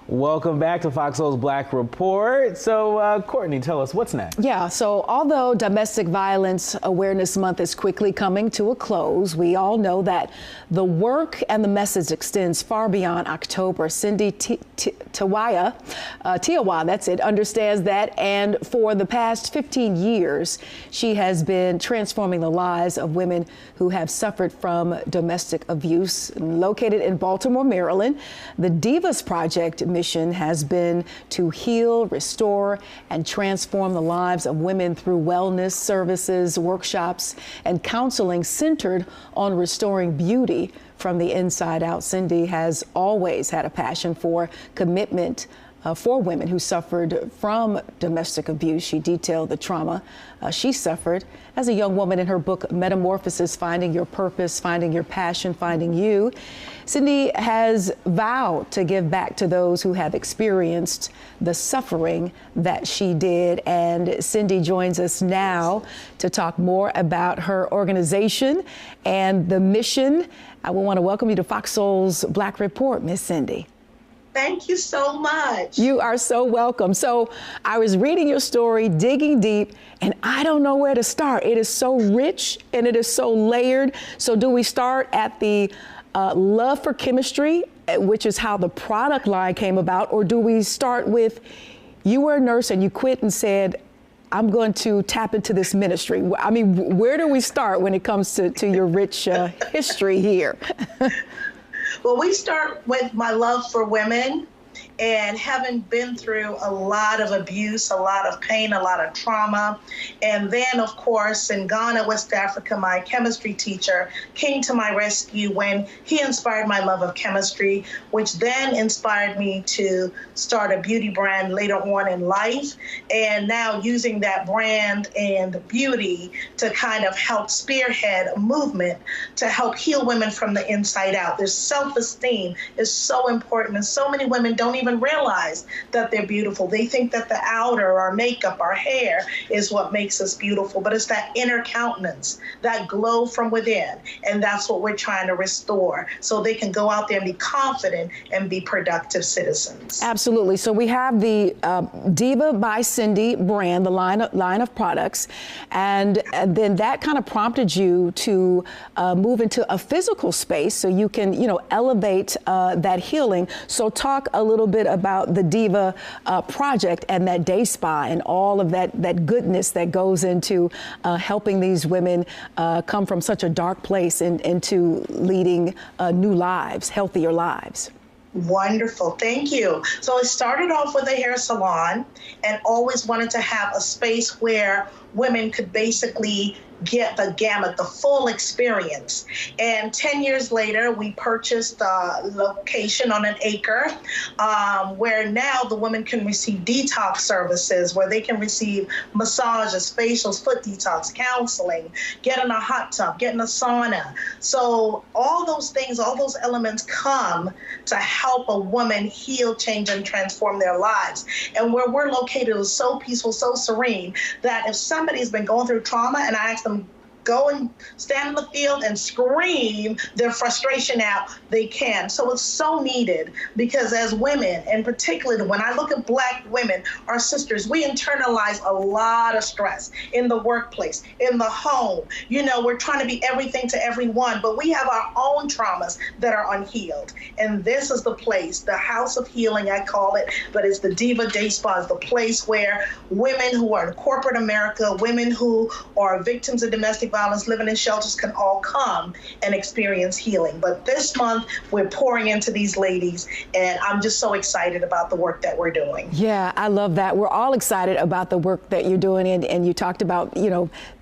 Welcome back to Fox Soul's Black Report. So, Courtney, tell us what's next. Yeah, so although Domestic Violence Awareness Month is quickly coming to a close, we all know that the work and the message extends far beyond October. Cindy Tiawa, that's it, understands that, and for the past 15 years, she has been transforming the lives of women who have suffered from domestic abuse. Located in Baltimore, Maryland, the Divas Project mission has been to heal, restore, and transform the lives of women through wellness services, workshops, and counseling centered on restoring beauty from the inside out. Cindy has always had a passion for commitment for women who suffered from domestic abuse. She detailed the trauma she suffered as a young woman in her book, Metamorphosis, Finding Your Purpose, Finding Your Passion, Finding You. Cindy has vowed to give back to those who have experienced the suffering that she did. And Cindy joins us now to talk more about her organization and the mission. I want to welcome you to Fox Soul's Black Report, Miss Cindy. Thank you so much. You are so welcome. So I was reading your story, digging deep, and I don't know where to start. It is so rich and it is so layered. So do we start at the love for chemistry, which is how the product line came about, or do we start with you were a nurse and you quit and said, I'm going to tap into this ministry? I mean, where do we start when it comes to your rich history here? Well, we start with my love for women and having been through a lot of abuse, a lot of pain, a lot of trauma. And then, of course, in Ghana, West Africa, my chemistry teacher came to my rescue when he inspired my love of chemistry, which then inspired me to start a beauty brand later on in life. And now using that brand and beauty to kind of help spearhead a movement to help heal women from the inside out. Their self-esteem is so important, and so many women don't even realize that they're beautiful. They think that the outer, our makeup, our hair is what makes us beautiful, but it's that inner countenance, that glow from within, and that's what we're trying to restore so they can go out there and be confident and be productive citizens. Absolutely. So we have the Diva by Cindy brand, the line of products, and then that kind of prompted you to move into a physical space so you can, elevate that healing. So talk a little bit about the Diva Project and that day spa and all of that goodness that goes into helping these women come from such a dark place into leading new lives, healthier lives. Wonderful. Thank you. So it started off with a hair salon and always wanted to have a space where women could basically get the gamut, the full experience. And 10 years later, we purchased a location on an acre where now the women can receive detox services, where they can receive massages, facials, foot detox, counseling, get in a hot tub, get in a sauna. So all those things, all those elements come to help a woman heal, change, and transform their lives. And where we're located is so peaceful, so serene, that if somebody's been going through trauma and I ask them, go and stand in the field and scream their frustration out, they can. So it's so needed because as women, and particularly when I look at Black women, our sisters, we internalize a lot of stress in the workplace, in the home. We're trying to be everything to everyone, but we have our own traumas that are unhealed. And this is the place, the house of healing, I call it, but it's the Diva Day Spa, is the place where women who are in corporate America, women who are victims of domestic violence, living in shelters, can all come and experience healing. But this month, we're pouring into these ladies, and I'm just so excited about the work that we're doing. Yeah, I love that. We're all excited about the work that you're doing, and you talked about,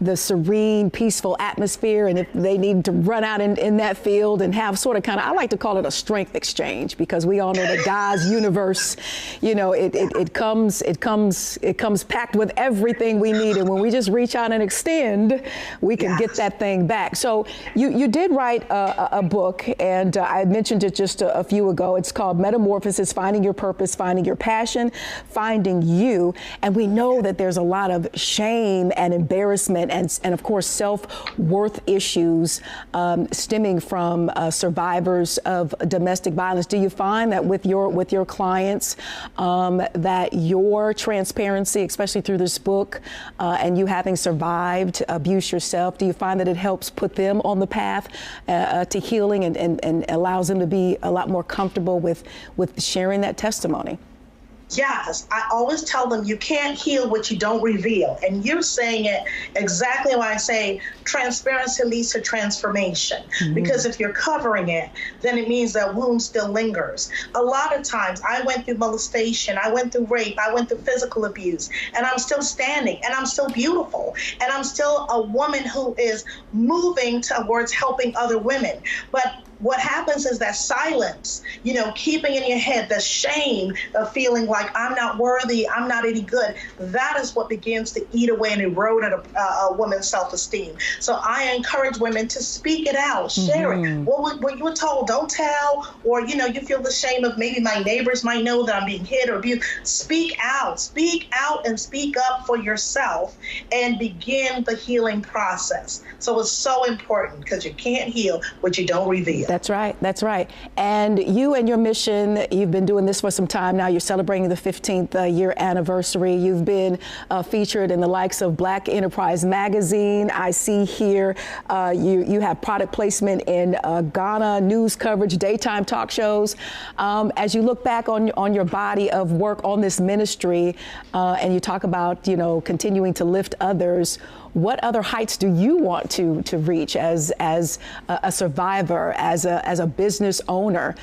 the serene, peaceful atmosphere, and if they need to run out in that field and have sort of I like to call it a strength exchange, because we all know that God's universe, it comes packed with everything we need, and when we just reach out and extend, we can get that thing back. So you did write a book, and I mentioned it just a few ago. It's called Metamorphosis: Finding Your Purpose, Finding Your Passion, Finding You. And we know that there's a lot of shame and embarrassment and of course, self-worth issues stemming from survivors of domestic violence. Do you find that with your clients that your transparency, especially through this book, and you having survived abuse yourself, do you find that it helps put them on the path to healing and allows them to be a lot more comfortable with sharing that testimony? Yes, I always tell them you can't heal what you don't reveal. And you're saying it exactly when I say transparency leads to transformation. Because if you're covering it, then it means that wound still lingers. A lot of times I went through molestation, I went through rape, I went through physical abuse, and I'm still standing, and I'm still beautiful, and I'm still a woman who is moving towards helping other women. But what happens is that silence, keeping in your head the shame of feeling like I'm not worthy, I'm not any good, that is what begins to eat away and erode at a woman's self-esteem. So I encourage women to speak it out, share it. What you were told, don't tell, or you feel the shame of maybe my neighbors might know that I'm being hit or abused. Speak out and speak up for yourself and begin the healing process. So it's so important because you can't heal what you don't reveal. That's right. That's right. And you and your mission, you've been doing this for some time now. You're celebrating the 15th year anniversary. You've been featured in the likes of Black Enterprise Magazine. I see here you have product placement in Ghana, news coverage, daytime talk shows. As you look back on your body of work on this ministry, and you talk about, continuing to lift others, what other heights do you want to reach as a survivor, as a business owner?